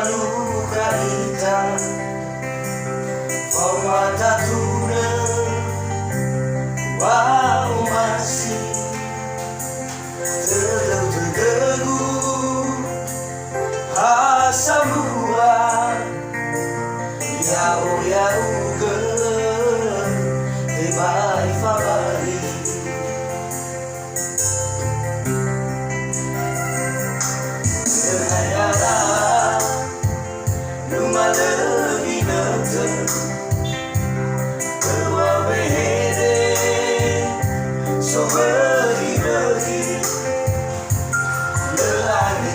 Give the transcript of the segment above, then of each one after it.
luka-luka Pematatura Wau masih terdegu Asa buah Yau ke Tebai fabari Terhayara Numa lebih nonton Keluar behede So beri-beri Lelaki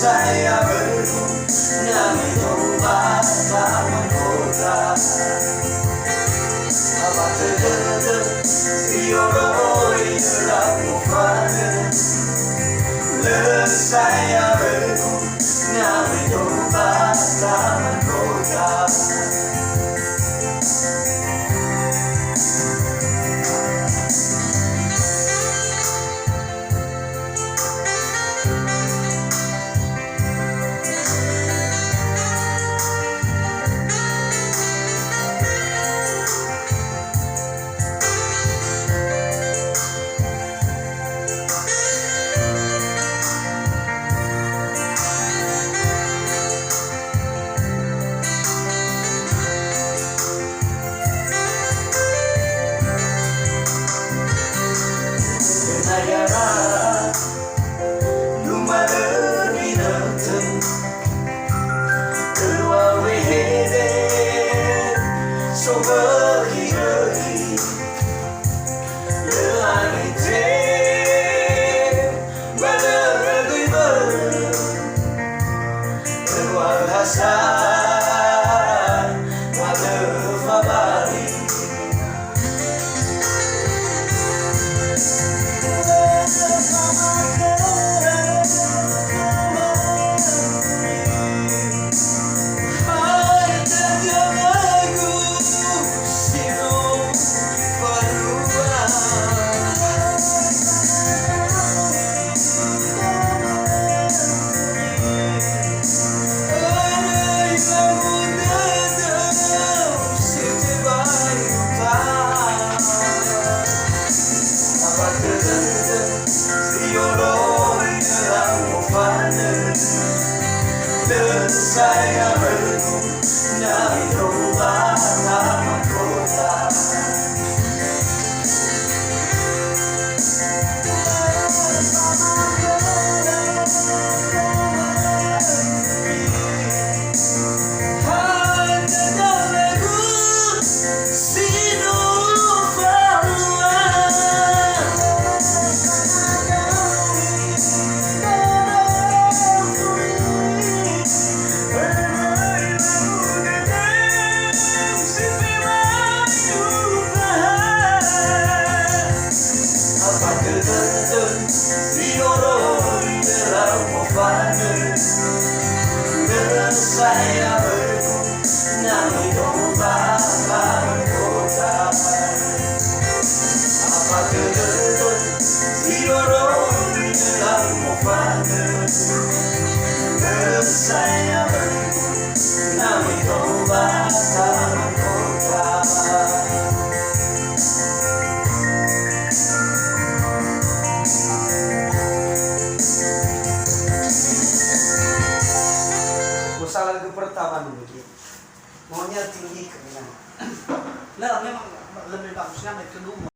Saya berguna mencoba tak menggoda Apa terdekat Sioroi dalam mufana Saya berguna mencoba tak menggoda So beri-beri Lelaki Berlegui-berlegui Keluar hasan Pada fabari Saya berguna mencoba tak menggoda Saya berguna mencoba tak menggoda Apa terdekat Didorong di dalam mufana Saya berguna mencoba tak menggoda Salah lagu pertama dulu gitu. Maunya tinggi kemenangan. Nah, memang lebih bagusnya itu dulu.